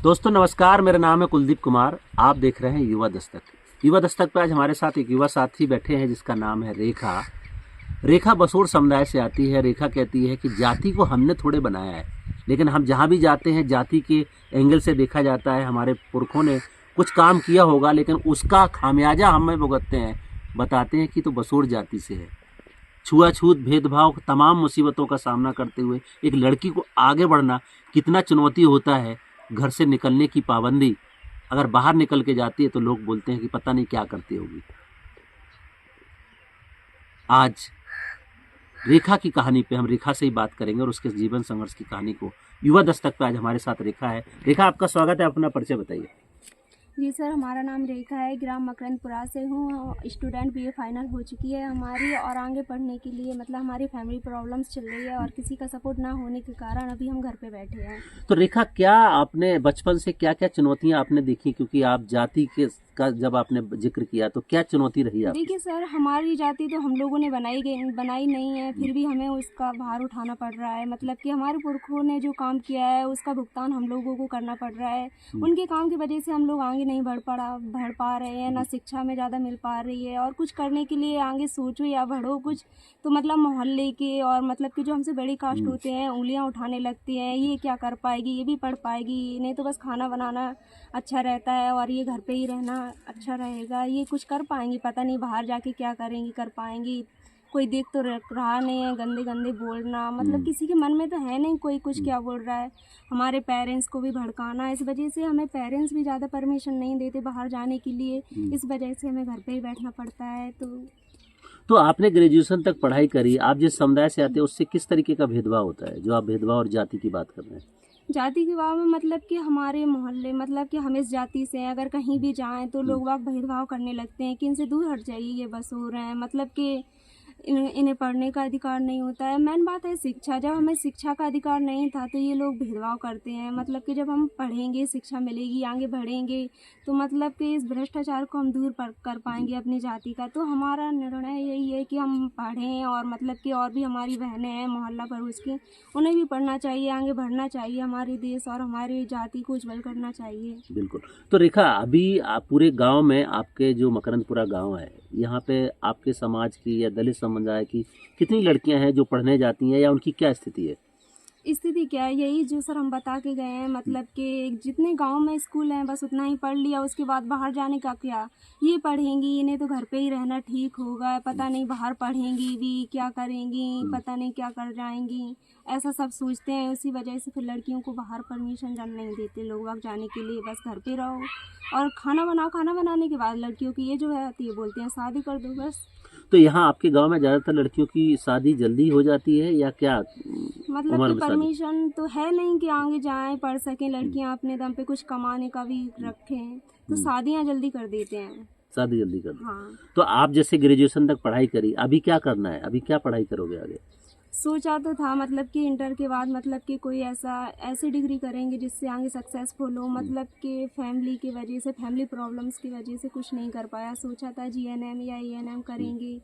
दोस्तों नमस्कार, मेरा नाम है कुलदीप कुमार। आप देख रहे हैं युवा दस्तक। युवा दस्तक पर आज हमारे साथ एक युवा साथी बैठे हैं जिसका नाम है रेखा। रेखा बसोर समुदाय से आती है। रेखा कहती है कि जाति को हमने थोड़े बनाया है, लेकिन हम जहाँ भी जाते हैं जाति के एंगल से देखा जाता है। हमारे पुरखों ने कुछ काम किया होगा, लेकिन उसका खामियाजा हमें भुगतते हैं। बताते हैं कि तो बसोर जाति से है। छुआछूत, भेदभाव, तमाम मुसीबतों का सामना करते हुए एक लड़की को आगे बढ़ना कितना चुनौती होता है। घर से निकलने की पाबंदी, अगर बाहर निकल के जाती है तो लोग बोलते हैं कि पता नहीं क्या करती होगी। आज रेखा की कहानी पे हम रेखा से ही बात करेंगे और उसके जीवन संघर्ष की कहानी को युवा दस्तक पे आज हमारे साथ रेखा है। रेखा, आपका स्वागत है। अपना परिचय बताइए। जी सर, हमारा नाम रेखा है, ग्राम मकरंदपुरा से हूँ। स्टूडेंट बीए फाइनल हो चुकी है हमारी, और आगे पढ़ने के लिए हमारी फैमिली प्रॉब्लम्स चल रही है और किसी का सपोर्ट ना होने के कारण अभी हम घर पे बैठे हैं। तो रेखा, क्या आपने बचपन से क्या क्या चुनौतियां आपने देखी, क्योंकि आप जाति के का जब आपने जिक्र किया तो क्या चुनौती रही आपकी? देखिए सर, हमारी जाति तो हम लोगों ने बनाई नहीं है, फिर भी हमें उसका भार उठाना पड़ रहा है। कि हमारे पुरखों ने जो काम किया है उसका भुगतान हम लोगों को करना पड़ रहा है। उनके काम की वजह से हम लोग आगे नहीं बढ़ पा रहे हैं, ना शिक्षा में ज़्यादा मिल पा रही है। और कुछ करने के लिए आगे सोचो या बढ़ो कुछ, तो मोहल्ले के और कि जो हमसे बड़ी कास्ट होते हैं उंगलियां उठाने लगती हैं। ये क्या कर पाएगी, ये भी पढ़ पाएगी, नहीं तो बस खाना बनाना अच्छा रहता है और ये घर पे ही रहना अच्छा रहेगा। ये कुछ कर पाएंगी, पता नहीं बाहर जाके क्या करेंगी, कर पाएंगी। कोई देख तो रहा नहीं है, गंदे गंदे बोलना, किसी के मन में तो है नहीं कोई कुछ क्या बोल रहा है। हमारे पेरेंट्स को भी भड़काना, इस वजह से हमें पेरेंट्स भी ज़्यादा परमिशन नहीं देते बाहर जाने के लिए। इस वजह से हमें घर पे ही बैठना पड़ता है। तो आपने ग्रेजुएशन तक पढ़ाई करी। आप जिस समुदाय से आते हैं उससे किस तरीके का भेदभाव होता है, जो आप भेदभाव और जाति की बात कर रहे हैं? जाति के भाव में कि हमारे मोहल्ले कि हम इस जाति से हैं, अगर कहीं भी जाएं तो लोग वहाँ भेदभाव करने लगते हैं कि इनसे दूर हट जाइए, ये बस हो रहे हैं। कि इन्हें पढ़ने का अधिकार नहीं होता है। मेन बात है शिक्षा। जब हमें शिक्षा का अधिकार नहीं था तो ये लोग भेदभाव करते हैं। कि जब हम पढ़ेंगे, शिक्षा मिलेगी, आगे बढ़ेंगे, तो कि इस भ्रष्टाचार को हम दूर कर पाएंगे अपनी जाति का। तो हमारा निर्णय यही है कि हम पढ़ें, और कि और भी हमारी बहनें हैं मोहल्ला पड़ोस की, उन्हें भी पढ़ना चाहिए, आगे बढ़ना चाहिए, हमारे देश और हमारी जाति को उज्जवल करना चाहिए। बिल्कुल। तो रेखा, अभी आप पूरे गांव में, आपके जो मकरंदपुरा गांव है, यहाँ पे आपके समाज की या दलित समुदाय की कितनी लड़कियां हैं जो पढ़ने जाती हैं, या उनकी क्या स्थिति है? स्थिति क्या है, यही जो सर हम बता के गए हैं। कि जितने गांव में स्कूल हैं बस उतना ही पढ़ लिया, उसके बाद बाहर जाने का क्या, ये पढ़ेंगी, इन्हें तो घर पे ही रहना ठीक होगा, पता नहीं बाहर पढ़ेंगी भी क्या करेंगी, पता नहीं क्या कर जाएंगी, ऐसा सब सोचते हैं। उसी वजह से फिर लड़कियों को बाहर परमिशन नहीं देते लोग वक्त जाने के लिए। बस घर पे रहो और खाना बनाओ। खाना बनाने के बाद लड़कियों की ये जो है आती है, बोलते हैं शादी कर दो बस। तो यहाँ आपके गांव में ज्यादातर लड़कियों की शादी जल्दी हो जाती है या क्या? कि परमिशन तो है नहीं कि आगे जाएं, पढ़ सकें लड़कियां, अपने दम पे कुछ कमाने का भी रखें, तो शादियां जल्दी कर देते हैं। शादी जल्दी कर दी। हाँ। तो आप जैसे ग्रेजुएशन तक पढ़ाई करी, अभी क्या करना है? अभी क्या पढ़ाई करोगे आगे? सोचा तो था कि इंटर के बाद कि कोई ऐसी डिग्री करेंगे जिससे आगे सक्सेसफुल हो। कि फैमिली की वजह से, फैमिली प्रॉब्लम्स की वजह से कुछ नहीं कर पाया। सोचा था जीएनएम या ईएनएम करेंगे,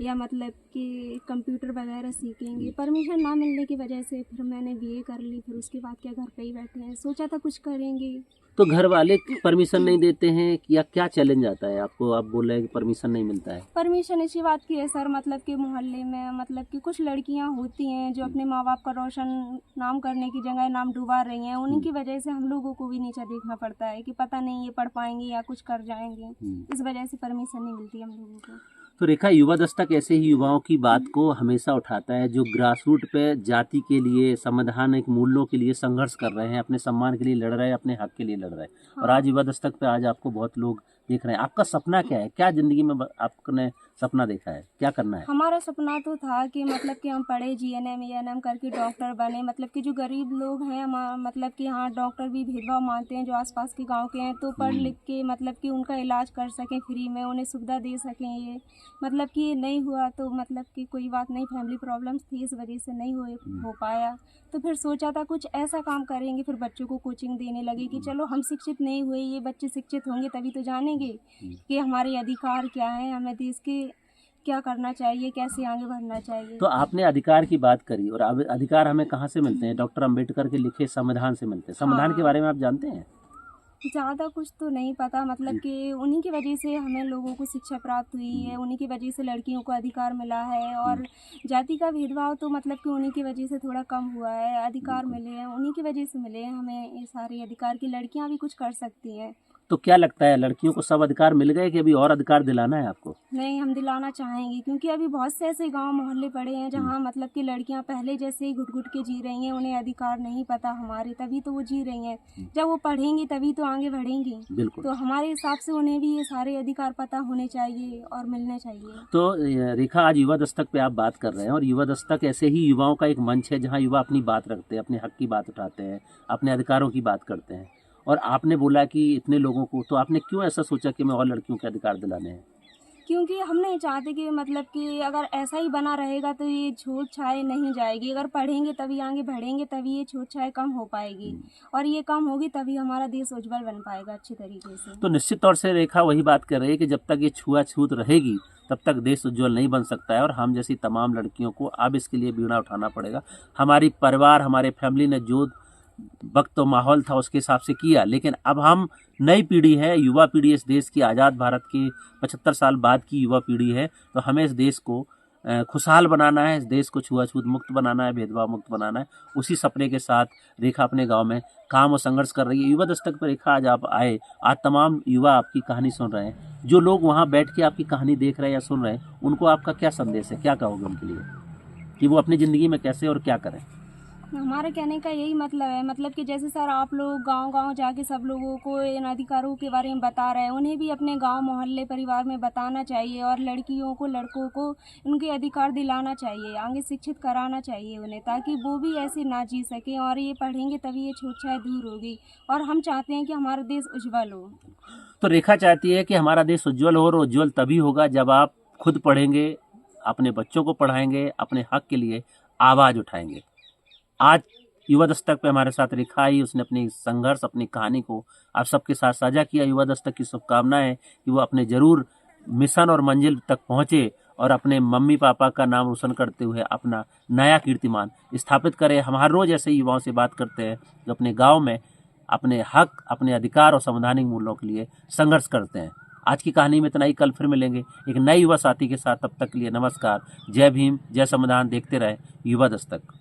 या कि कंप्यूटर वगैरह सीखेंगे। परमिशन ना मिलने की वजह से फिर मैंने बीए कर ली। फिर उसके बाद क्या, घर पे ही बैठे हैं, सोचा था कुछ करेंगे। तो घर वाले परमिशन नहीं देते हैं या क्या चैलेंज आता है आपको? आप बोल रहे हैं कि परमिशन नहीं मिलता है। परमिशन इसी बात की है सर, कि मोहल्ले में कि कुछ लड़कियां होती हैं जो अपने माँ बाप का रोशन नाम करने की जगह नाम डुबा रही हैं। उन्हीं की वजह से हम लोगों को भी नीचा देखना पड़ता है कि पता नहीं ये पढ़ पाएंगे या कुछ कर जाएंगे। इस वजह से परमिशन नहीं मिलती हम लोगों को। तो रेखा, युवा दस्तक ऐसे ही युवाओं की बात को हमेशा उठाता है जो ग्रास रूट पे जाति के लिए, संवैधानिक मूल्यों के लिए संघर्ष कर रहे हैं, अपने सम्मान के लिए लड़ रहे हैं, अपने हक के लिए लड़ रहे हैं। और आज युवा दस्तक पे आज आपको बहुत लोग देख रहे हैं। आपका सपना क्या है? क्या जिंदगी में आपने सपना देखा है? क्या करना है? हमारा सपना तो था कि कि हम पढ़े, जीएनएम ईएनएम करके डॉक्टर बने। कि जो गरीब लोग हैं, कि हाँ, डॉक्टर भी भेदभाव मानते हैं जो आसपास के गांव के हैं, तो पढ़ लिख के कि उनका इलाज कर सकें फ्री में, उन्हें सुविधा दे सकें। ये कि ये नहीं हुआ तो कि कोई बात नहीं, फैमिली प्रॉब्लम्स थी, इस वजह से नहीं हो पाया। तो फिर सोचा था कुछ ऐसा काम करेंगे। फिर बच्चों को कोचिंग देने लगे कि चलो, हम शिक्षित नहीं हुए, ये बच्चे शिक्षित होंगे तभी तो जानेंगे कि हमारे अधिकार क्या है, हमें देश के क्या करना चाहिए, कैसे आगे बढ़ना चाहिए। तो आपने अधिकार की बात करी, और अब अधिकार हमें कहाँ से मिलते हैं? डॉक्टर अंबेडकर के लिखे संविधान से मिलते हैं। संविधान के बारे में आप जानते हैं? ज़्यादा कुछ तो नहीं पता, मतलब कि उन्हीं की वजह से हमें लोगों को शिक्षा प्राप्त हुई है, उन्हीं की वजह से लड़कियों को अधिकार मिला है। और जाति का भेदभाव तो मतलब कि उन्हीं की वजह से थोड़ा कम हुआ है, अधिकार मिले हैं उन्हीं की वजह से मिले हैं हमें ये सारे अधिकार, की लड़कियां भी कुछ कर सकती हैं। तो क्या लगता है, लड़कियों को सब अधिकार मिल गए कि अभी और अधिकार दिलाना है आपको? नहीं, हम दिलाना चाहेंगे, क्योंकि अभी बहुत से ऐसे गांव मोहल्ले पड़े हैं जहां मतलब कि लड़कियां पहले जैसे ही घुट घुट के जी रही हैं, उन्हें अधिकार नहीं पता हमारे, तभी तो वो जी रही हैं। जब वो पढ़ेंगी तभी तो आगे बढ़ेंगी। बिल्कुल। तो हमारे हिसाब से उन्हें भी ये सारे अधिकार पता होने चाहिए और मिलने चाहिए। तो रेखा, आज युवा दस्तक पे आप बात कर रहे हैं और युवा दस्तक ऐसे ही युवाओं का एक मंच है जहां युवा अपनी बात रखते हैं, अपने हक की बात उठाते हैं, अपने अधिकारों की बात करते हैं। और आपने बोला कि इतने लोगों को, तो आपने क्यों ऐसा सोचा कि मैं और लड़कियों के अधिकार दिलाने हैं? क्योंकि हम नहीं चाहते कि मतलब कि अगर ऐसा ही बना रहेगा तो ये छूत छाया नहीं जाएगी। अगर पढ़ेंगे तभी आगे बढ़ेंगे, तभी ये छूत छाया कम हो पाएगी, और ये कम होगी तभी हमारा देश उज्जवल बन पाएगा अच्छे तरीके से। तो निश्चित तौर से रेखा वही बात कर रही है कि जब तक ये छुआछूत रहेगी तब तक देश उज्जवल नहीं बन सकता है। और हम जैसी तमाम लड़कियों को अब इसके लिए बीड़ा उठाना पड़ेगा। हमारी परिवार, हमारे फैमिली ने जो वक्त और माहौल था उसके हिसाब से किया, लेकिन अब हम नई पीढ़ी है, युवा पीढ़ी इस देश की, आज़ाद भारत के 75 साल बाद की युवा पीढ़ी है। तो हमें इस देश को खुशहाल बनाना है, इस देश को छुआछूत मुक्त बनाना है, भेदभाव मुक्त बनाना है। उसी सपने के साथ रेखा अपने गांव में काम और संघर्ष कर रही है। युवा दस्तक पर रेखा आज आप आए, आज तमाम युवा आपकी कहानी सुन रहे हैं। जो लोग वहाँ बैठ के आपकी कहानी देख रहे हैं या सुन रहे हैं, उनको आपका क्या संदेश है, क्या कहोगे उनके लिए कि वो अपनी ज़िंदगी में कैसे और क्या करें? हमारे कहने का यही मतलब है, मतलब कि जैसे सर आप लोग गांव-गांव जाके सब लोगों को इन अधिकारों के बारे में बता रहे हैं, उन्हें भी अपने गांव मोहल्ले परिवार में बताना चाहिए, और लड़कियों को लड़कों को उनके अधिकार दिलाना चाहिए, आगे शिक्षित कराना चाहिए उन्हें, ताकि वो भी ऐसे ना जी सकें। और ये पढ़ेंगे तभी ये छूत छाया दूर होगी, और हम चाहते हैं कि हमारा देश उज्जवल हो। तो रेखा चाहती है कि हमारा देश उज्जवल हो, और उज्जवल तभी होगा जब आप खुद पढ़ेंगे, अपने बच्चों को पढ़ाएंगे, अपने हक के लिए आवाज़ उठाएंगे। आज युवा दस्तक पे हमारे साथ रेखा आई, उसने अपनी संघर्ष, अपनी कहानी को आप सबके साथ साझा किया। युवा दस्तक की शुभकामनाएं है कि वो अपने जरूर मिशन और मंजिल तक पहुंचे और अपने मम्मी पापा का नाम रोशन करते हुए अपना नया कीर्तिमान स्थापित करें। हम हर रोज ऐसे युवाओं से बात करते हैं जो अपने गांव में अपने हक, अपने अधिकार और संवैधानिक मूल्यों के लिए संघर्ष करते हैं। आज की कहानी में इतना ही, कल फिर मिलेंगे एक नए युवा साथी के साथ। तब तक के लिए नमस्कार, जय भीम, जय संविधान। देखते रहे युवा दस्तक।